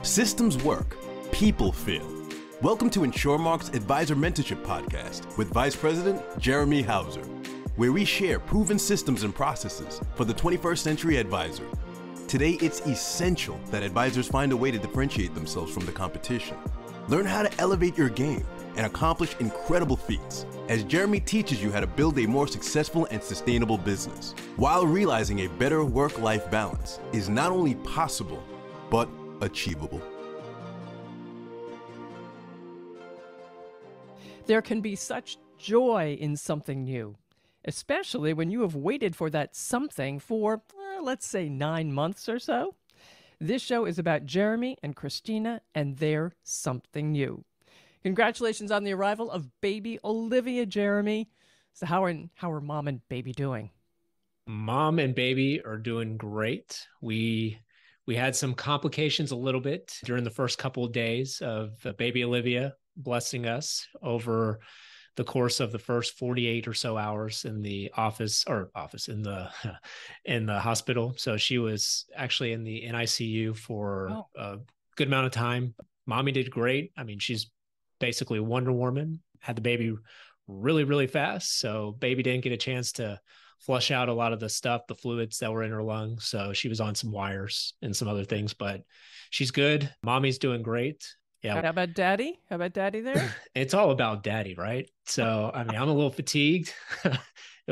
Systems work, people fail. Welcome to InsureMark's Advisor Mentorship Podcast with Vice President Jeremy Hauser, where we share proven systems and processes for the 21st century advisor. Today, it's essential that advisors find a way to differentiate themselves from the competition. Learn how to elevate your game and accomplish incredible feats as Jeremy teaches you how to build a more successful and sustainable business, while realizing a better work-life balance is not only possible, but achievable. There can be such joy in something new, especially when you have waited for that something for, let's say, 9 months or so. This show is about Jeremy and Christina and their something new. Congratulations on the arrival of baby Olivia, Jeremy. So how are mom and baby doing? Mom and baby are doing great. We had some complications a little bit during the first couple of days of baby Olivia blessing us over the course of the first 48 or so hours in the in the hospital. So she was actually in the NICU for a good amount of time. Mommy did great. I mean, she's basically Wonder Woman, had the baby really, really fast. So baby didn't get a chance to flush out a lot of the stuff, the fluids that were in her lungs. So she was on some wires and some other things, but she's good. Mommy's doing great. Yeah. How about daddy? How about daddy there? It's all about daddy, right? So, I mean, I'm a little fatigued. It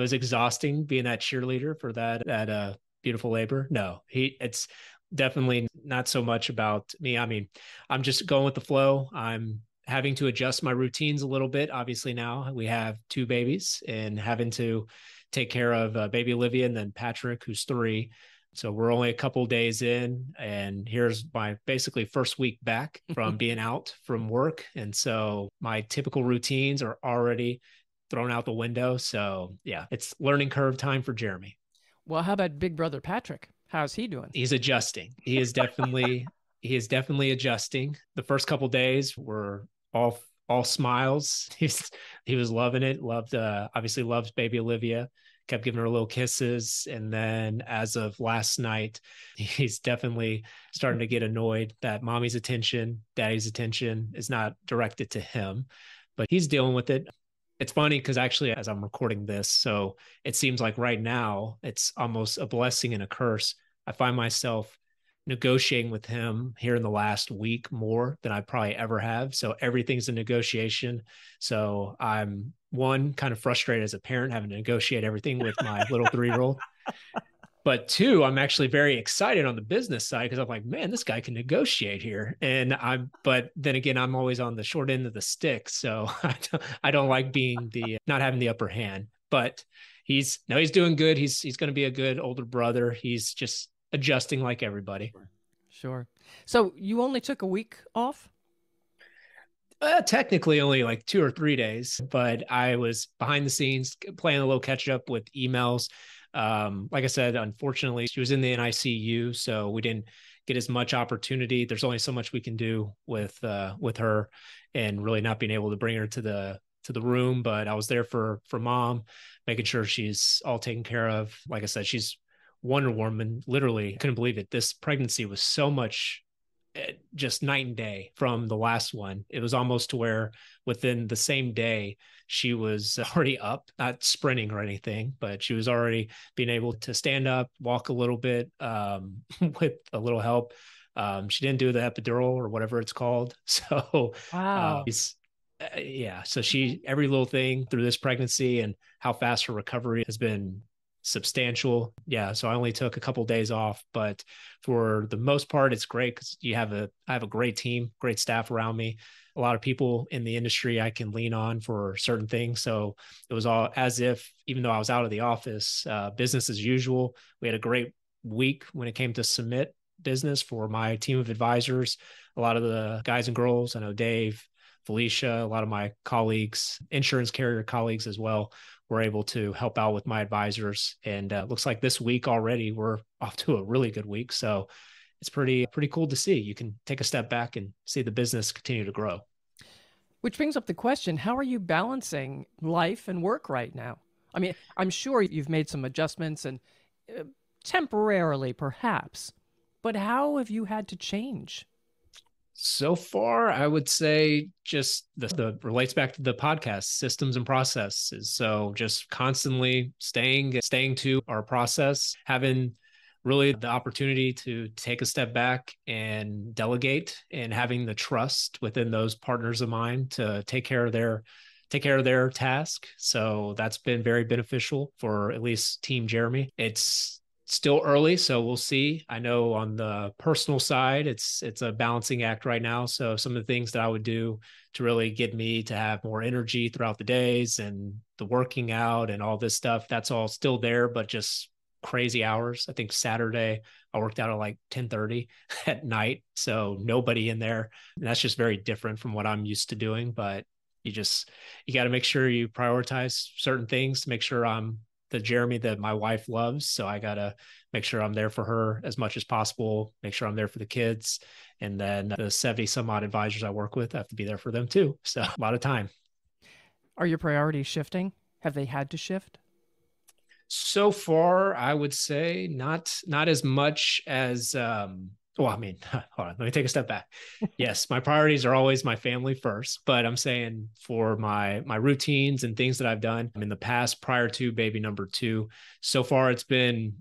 was exhausting being that cheerleader for that beautiful labor. No, it's definitely not so much about me. I mean, I'm just going with the flow. I'm having to adjust my routines a little bit. Obviously now we have 2 babies and having to take care of baby Olivia and then Patrick, who's 3. So we're only a couple days in, and here's my basically first week back from being out from work. And so my typical routines are already thrown out the window. So yeah, it's learning curve time for Jeremy. Well, how about big brother Patrick? How's he doing? He's adjusting. He is definitely adjusting. The first couple days were all smiles. He was loving it. Obviously loves baby Olivia. Kept giving her little kisses. And then as of last night, he's definitely starting to get annoyed that mommy's attention, daddy's attention is not directed to him, but he's dealing with it. It's funny because actually, as I'm recording this, so it seems like right now it's almost a blessing and a curse. I find myself negotiating with him here in the last week more than I probably ever have. So everything's a negotiation. So I'm kind of frustrated as a parent having to negotiate everything with my little 3-year-old. But 2, I'm actually very excited on the business side because I'm like, man, this guy can negotiate here. But then again, I'm always on the short end of the stick. So I don't like being not having the upper hand, but he's doing good. He's going to be a good older brother. He's just adjusting like everybody. Sure. So you only took a week off? Technically only like 2 or 3 days, but I was behind the scenes playing a little catch up with emails. Like I said, unfortunately, she was in the NICU, so we didn't get as much opportunity. There's only so much we can do with her, and really not being able to bring her to the room. But I was there for mom, making sure she's all taken care of. Like I said, she's Wonder Woman. Literally, couldn't believe it. This pregnancy was so much just night and day from the last one. It was almost to where within the same day, she was already up, not sprinting or anything, but she was already being able to stand up, walk a little bit with a little help. She didn't do the epidural or whatever it's called. So wow. So every little thing through this pregnancy and how fast her recovery has been substantial. Yeah. So I only took a couple of days off, but for the most part, it's great because I have a great team, great staff around me, a lot of people in the industry I can lean on for certain things. So it was all as if, even though I was out of the office, business as usual. We had a great week when it came to submit business for my team of advisors. A lot of the guys and girls, I know Dave, Felicia, a lot of my colleagues, insurance carrier colleagues as well, were able to help out with my advisors. And looks like this week already, we're off to a really good week. So it's pretty cool to see. You can take a step back and see the business continue to grow. Which brings up the question, how are you balancing life and work right now? I mean, I'm sure you've made some adjustments and temporarily perhaps, but how have you had to change? So far, I would say just the relates back to the podcast systems and processes. So just constantly staying to our process, having really the opportunity to take a step back and delegate, and having the trust within those partners of mine to take care of their task. So that's been very beneficial for at least Team Jeremy. It's still early, so we'll see. I know on the personal side, it's a balancing act right now. So some of the things that I would do to really get me to have more energy throughout the days and the working out and all this stuff, that's all still there, but just crazy hours. I think Saturday I worked out at like 10:30 at night, so nobody in there. And that's just very different from what I'm used to doing. But you got to make sure you prioritize certain things to make sure I'm the Jeremy that my wife loves. So I got to make sure I'm there for her as much as possible, make sure I'm there for the kids. And then the 70 some odd advisors I work with, I have to be there for them too. So a lot of time. Are your priorities shifting? Have they had to shift? So far, I would say not as much as well, I mean, hold on, let me take a step back. Yes, my priorities are always my family first, but I'm saying for my routines and things that I've done in the past prior to baby number two, so far it's been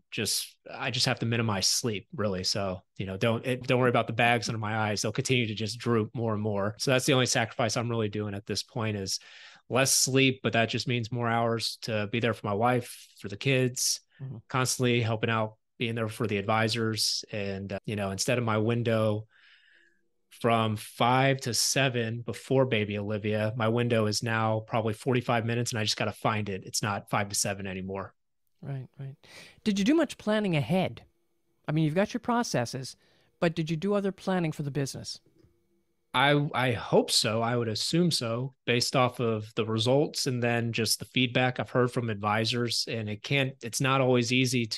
I just have to minimize sleep, really. So, don't worry about the bags under my eyes. They'll continue to just droop more and more. So that's the only sacrifice I'm really doing at this point is less sleep, but that just means more hours to be there for my wife, for the kids, constantly helping out, being there for the advisors. And, instead of my window from 5 to 7 before baby Olivia, my window is now probably 45 minutes and I just got to find it. It's not 5 to 7 anymore. Right, right. Did you do much planning ahead? I mean, you've got your processes, but did you do other planning for the business? I hope so. I would assume so, based off of the results and then just the feedback I've heard from advisors. And it's not always easy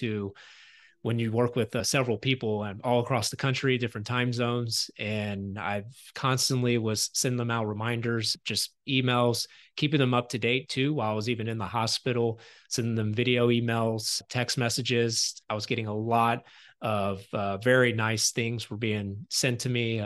when you work with several people and all across the country, different time zones. And I've constantly was sending them out reminders, just emails, keeping them up to date too. While I was even in the hospital, sending them video emails, text messages. I was getting a lot of very nice things were being sent to me,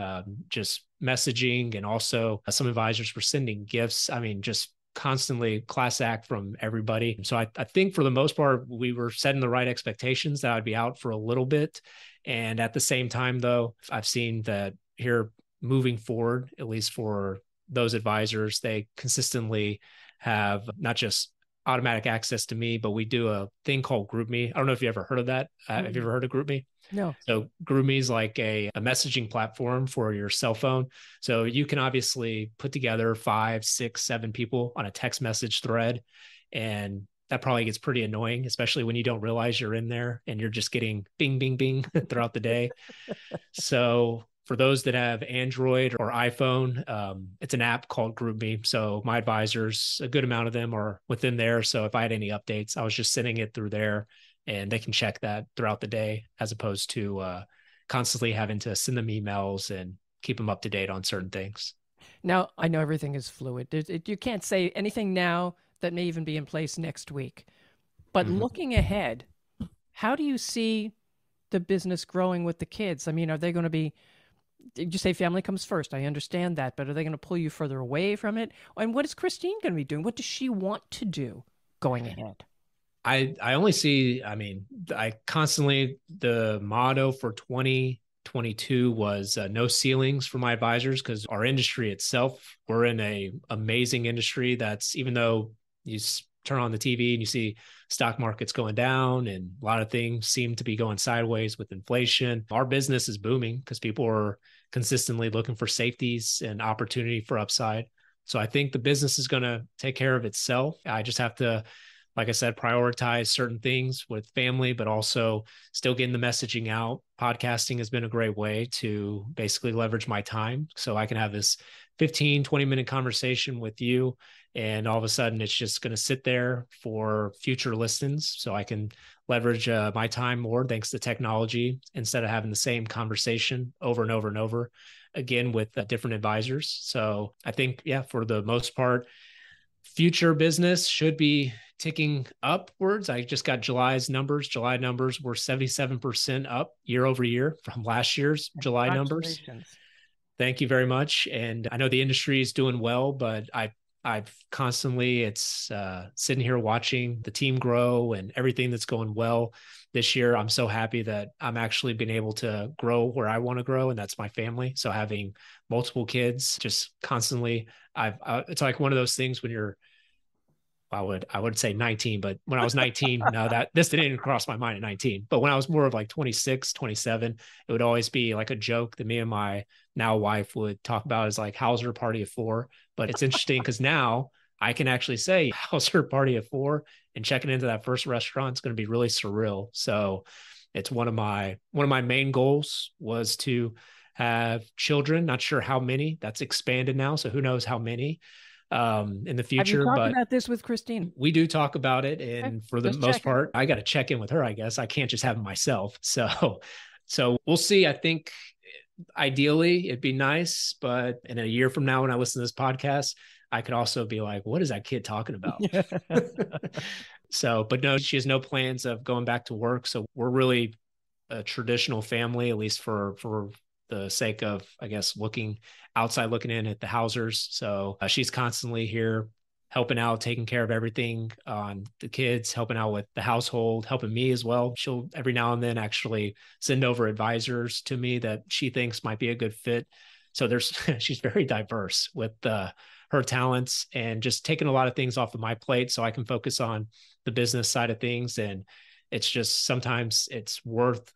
just messaging. And also some advisors were sending gifts. I mean, just constantly class act from everybody. So I think for the most part, we were setting the right expectations that I'd be out for a little bit. And at the same time, though, I've seen that here moving forward, at least for those advisors, they consistently have not just automatic access to me, but we do a thing called GroupMe. I don't know if you ever heard of that. Have you ever heard of GroupMe? No. So GroupMe is like a messaging platform for your cell phone. So you can obviously put together 5, 6, 7 people on a text message thread. And that probably gets pretty annoying, especially when you don't realize you're in there and you're just getting bing, bing, bing throughout the day. So for those that have Android or iPhone, it's an app called GroupMe. So my advisors, a good amount of them are within there. So if I had any updates, I was just sending it through there and they can check that throughout the day as opposed to constantly having to send them emails and keep them up to date on certain things. Now, I know everything is fluid. You can't say anything now that may even be in place next week. But looking ahead, how do you see the business growing with the kids? I mean, are they going to be, did you say family comes first? I understand that, but are they going to pull you further away from it? And what is Christine going to be doing? What does she want to do going ahead? I only see, I mean, the motto for 2022 was no ceilings for my advisors, because our industry itself, we're in a amazing industry that's, even though you turn on the TV and you see stock markets going down and a lot of things seem to be going sideways with inflation, our business is booming because people are consistently looking for safeties and opportunity for upside. So I think the business is going to take care of itself. I just have to, like I said, prioritize certain things with family, but also still getting the messaging out. Podcasting has been a great way to basically leverage my time so I can have this 15, 20-minute conversation with you. And all of a sudden, it's just going to sit there for future listens. So I can leverage my time more thanks to technology instead of having the same conversation over and over and over again with different advisors. So I think, yeah, for the most part, future business should be ticking upwards. I just got July's numbers. July numbers were 77% up year over year from last year's July numbers. Thank you very much. And I know the industry is doing well, but I've constantly, it's sitting here watching the team grow and everything that's going well this year. I'm so happy that I'm actually been able to grow where I want to grow, and that's my family. So having multiple kids, just constantly, it's like one of those things when you're, I would say 19, but when I was 19, no, that this didn't even cross my mind at 19. But when I was more of like 26, 27, it would always be like a joke that me and my now wife would talk about, is like, how's her party of four? But it's interesting because now I can actually say, how's her party of four? And checking into that first restaurant is going to be really surreal. So it's one of my main goals was to have children. Not sure how many. That's expanded now, so who knows how many in the future. Have you talked but about this with Christine? we do talk about it, and Okay, for the just most checking. part, I got to check in with her. I guess I can't just have them myself. So we'll see. I think ideally it'd be nice, but in a year from now, when I listen to this podcast, I could also be like, what is that kid talking about? So, but no, she has no plans of going back to work. So we're really a traditional family, at least for the sake of, I guess, looking outside, looking in at the Hausers. So she's constantly here helping out, taking care of everything on the kids, helping out with the household, helping me as well. She'll every now and then actually send over advisors to me that she thinks might be a good fit. So there's she's very diverse with her talents, and just taking a lot of things off of my plate so I can focus on the business side of things. And it's just sometimes it's worth,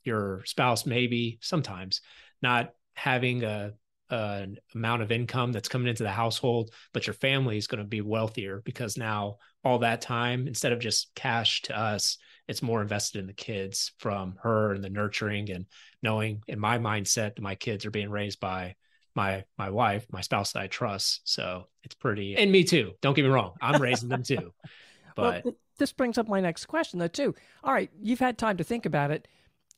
your spouse maybe sometimes not having an amount of income that's coming into the household, but your family is going to be wealthier because now all that time, instead of just cash to us, it's more invested in the kids from her and the nurturing and knowing in my mindset that my kids are being raised by my wife, my spouse that I trust. So it's pretty, and me too. Don't get me wrong. I'm raising them too. But Well, this brings up my next question, though, too. All right, you've had time to think about it.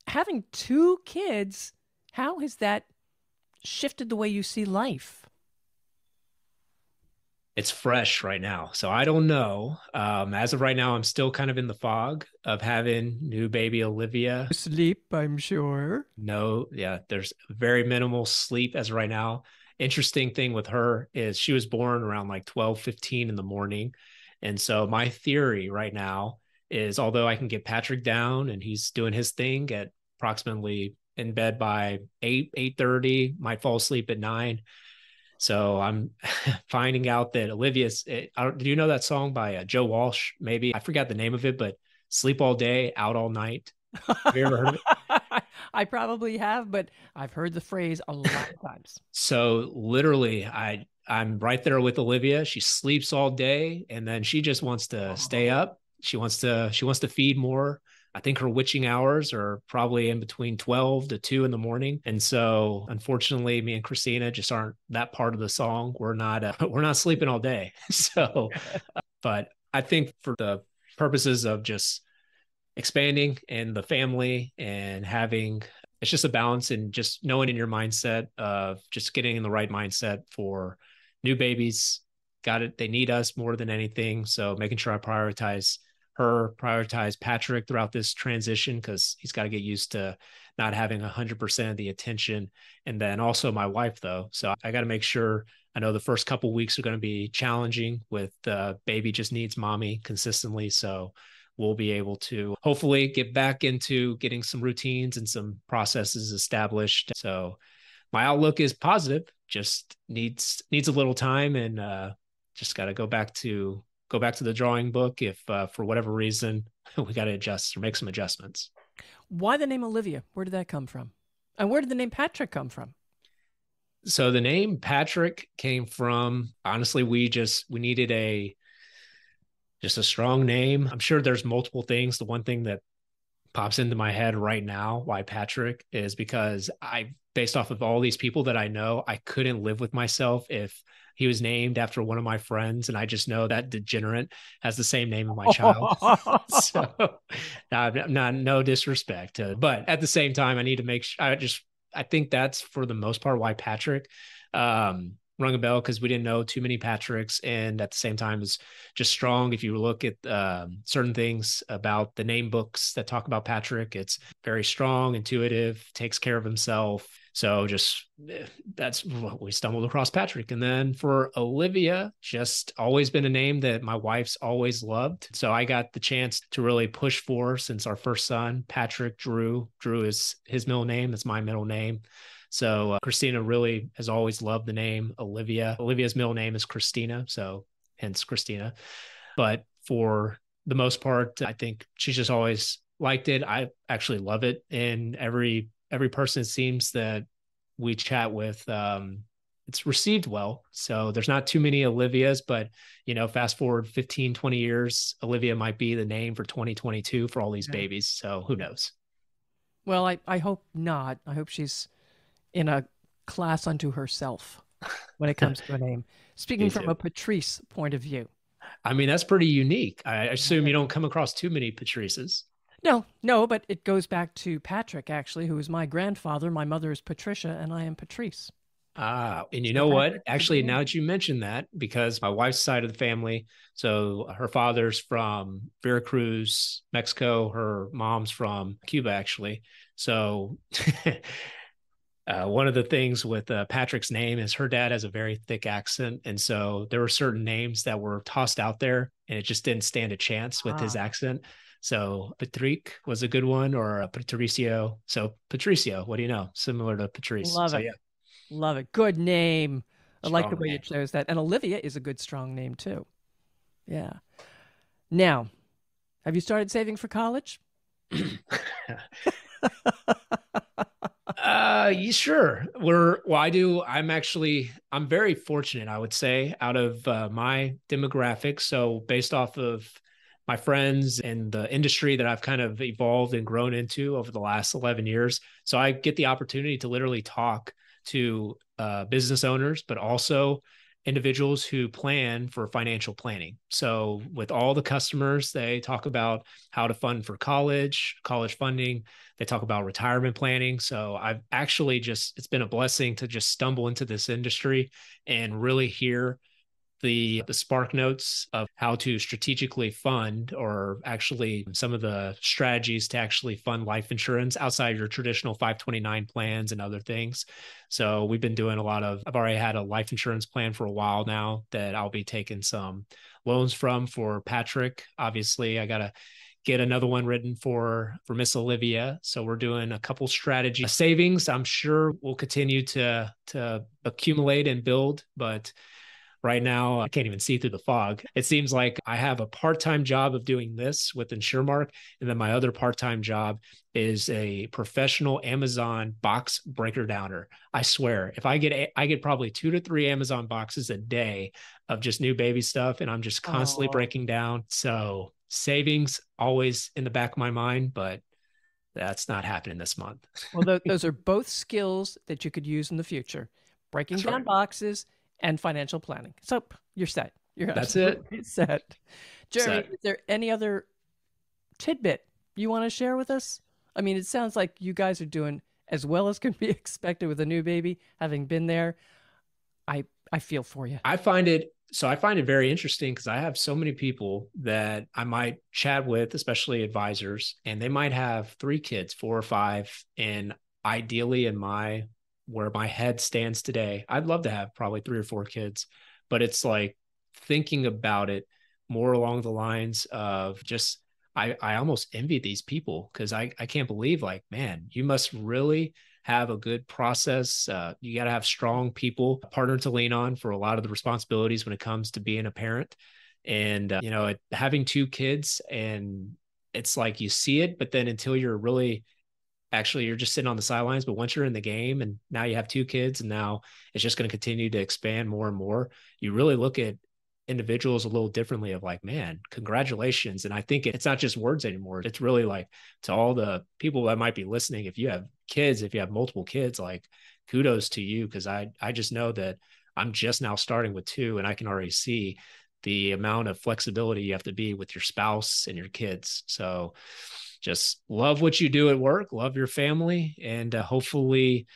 Having two kids, how has that shifted the way you see life? it's fresh right now. So I don't know. As of right now, I'm still kind of in the fog of having new baby Olivia. Sleep, I'm sure. No, yeah, there's very minimal sleep as of right now. Interesting thing with her is she was born around like 12:15 in the morning. And so my theory right now is, although I can get Patrick down and he's doing his thing at approximately in bed by 8:30, might fall asleep at 9. So I'm finding out that Olivia's, do you know that song by Joe Walsh? Maybe I forgot the name of it, but Sleep All Day, Out All Night. Have you ever heard of it? I probably have, but I've heard the phrase a lot of times. So literally, I'm right there with Olivia. She sleeps all day, and then she just wants to stay up. She wants to feed more. I think her witching hours are probably in between 12 to 2 in the morning. And so unfortunately, me and Christina just aren't that part of the song. We're not sleeping all day. So, but I think for the purposes of just expanding and the family and having, it's just a balance and just knowing in your mindset of just getting in the right mindset for new babies. Got it. They need us more than anything. So making sure I prioritize Patrick throughout this transition, because he's got to get used to not having 100% of the attention. And then also my wife, though. So I got to make sure, I know the first couple of weeks are going to be challenging with baby just needs mommy consistently. So we'll be able to hopefully get back into getting some routines and some processes established. So my outlook is positive, just needs a little time, and just got to go back to the drawing book if for whatever reason we got to adjust or make some adjustments. Why the name Olivia? Where did that come from? And where did the name Patrick come from? So the name Patrick came from, honestly, we needed a strong name. I'm sure there's multiple things. The one thing that pops into my head right now why Patrick is because based off of all these people that I know, I couldn't live with myself if he was named after one of my friends, and I just know that degenerate has the same name as my child. So no disrespect, but at the same time, I need to make sure I think that's for the most part why Patrick. rung a bell because we didn't know too many Patricks. And at the same time, it's just strong. If you look at certain things about the name books that talk about Patrick, it's very strong, intuitive, takes care of himself. So just that's what we stumbled across Patrick. And then for Olivia, just always been a name that my wife's always loved. So I got the chance to really push for since our first son, Patrick Drew. Drew is his middle name. It's my middle name. So Christina really has always loved the name Olivia. Olivia's middle name is Christina, so hence Christina. But for the most part, I think she's just always liked it. I actually love it. And every person, it seems, that we chat with, it's received well. So there's not too many Olivias, but, fast forward 15, 20 years, Olivia might be the name for 2022 for all these babies. So who knows? Well, I hope not. I hope she's in a class unto herself when it comes to a name. Speaking from a Patrice point of view. I mean, that's pretty unique. I assume you don't come across too many Patrices. No, but it goes back to Patrick, actually, who is my grandfather. My mother is Patricia, and I am Patrice. And you know what? Actually, now that you mentioned that, because my wife's side of the family, so her father's from Veracruz, Mexico. Her mom's from Cuba, actually. So one of the things with Patrick's name is her dad has a very thick accent. And so there were certain names that were tossed out there and it just didn't stand a chance with his accent. So Patrick was a good one, or a Patricio. So Patricio, what do you know? Similar to Patrice. Love it. Yeah. Love it. Good name. I like the way name. you chose that. And Olivia is a good, strong name too. Yeah. Now, have you started saving for college? Sure. I'm very fortunate, I would say, out of my demographic. So based off of my friends and the industry that I've kind of evolved and grown into over the last 11 years. So I get the opportunity to literally talk to business owners, but also individuals who plan for financial planning. So with all the customers, they talk about how to fund for college funding. They talk about retirement planning. So I've actually it's been a blessing to just stumble into this industry and really hear the spark notes of how to strategically fund, or actually some of the strategies to actually fund life insurance outside your traditional 529 plans and other things. So we've been doing I've already had a life insurance plan for a while now that I'll be taking some loans from for Patrick. Obviously, I got to get another one written for Miss Olivia. So we're doing a couple strategy savings. I'm sure we'll continue to accumulate and build, but right now, I can't even see through the fog. It seems like I have a part-time job of doing this with InsureMark, and then my other part-time job is a professional Amazon box breaker downer. I swear, if I get probably 2 to 3 Amazon boxes a day of just new baby stuff, and I'm just constantly breaking down. So savings always in the back of my mind, but that's not happening this month. Well, those are both skills that you could use in the future: breaking down boxes and financial planning. So you're set. That's it. Set. Jeremy, is there any other tidbit you want to share with us? I mean, it sounds like you guys are doing as well as can be expected with a new baby, having been there. I feel for you. I find it very interesting because I have so many people that I might chat with, especially advisors, and they might have 3 kids, 4 or 5. And ideally where my head stands today, I'd love to have probably 3 or 4 kids, but it's like thinking about it more along the lines of just, I almost envy these people because I can't believe, like, man, you must really have a good process. You got to have strong people, a partner to lean on for a lot of the responsibilities when it comes to being a parent. And, having 2 kids, and it's like you see it, but then until you're really you're just sitting on the sidelines. But once you're in the game and now you have 2 kids and now it's just going to continue to expand more and more, you really look at individuals a little differently of like, man, congratulations. And I think it's not just words anymore. It's really like, to all the people that might be listening, if you have kids, if you have multiple kids, like, kudos to you. Cause I just know that I'm just now starting with 2 and I can already see the amount of flexibility you have to be with your spouse and your kids. So just love what you do at work, love your family, and hopefully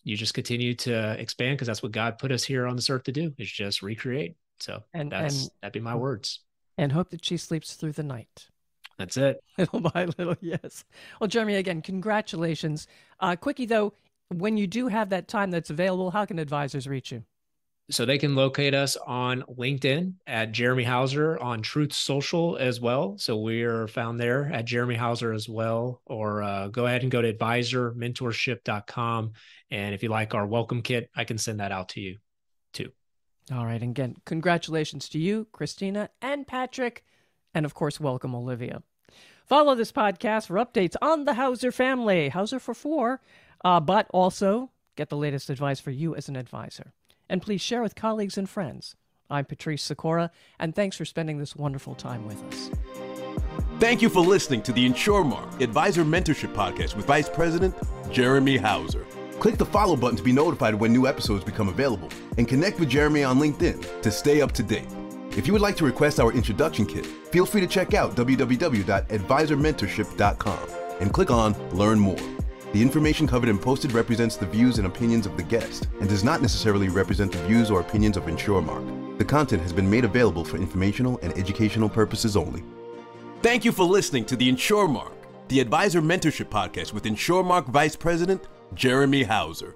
you just continue to expand, because that's what God put us here on this earth to do, is just recreate. So that'd be my words. And hope that she sleeps through the night. That's it. Little by little, yes. Well, Jeremy, again, congratulations. Quickie, though, when you do have that time that's available, how can advisors reach you? So they can locate us on LinkedIn at Jeremy Hauser, on Truth Social as well. So we're found there at Jeremy Hauser as well, or go ahead and go to advisormentorship.com. And if you like our welcome kit, I can send that out to you too. All right. And again, congratulations to you, Christina and Patrick. And of course, welcome, Olivia. Follow this podcast for updates on the Hauser family, Hauser for 4, but also get the latest advice for you as an advisor. And please share with colleagues and friends. I'm Patrice Sikora, and thanks for spending this wonderful time with us. Thank you for listening to the InsureMark Advisor Mentorship Podcast with Vice President Jeremy Hauser. Click the follow button to be notified when new episodes become available, and connect with Jeremy on LinkedIn to stay up to date. If you would like to request our introduction kit, feel free to check out www.advisormentorship.com and click on Learn More. The information covered and posted represents the views and opinions of the guest and does not necessarily represent the views or opinions of InsureMark. The content has been made available for informational and educational purposes only. Thank you for listening to the InsureMark, the Advisor Mentorship Podcast with InsureMark Vice President Jeremy Hauser.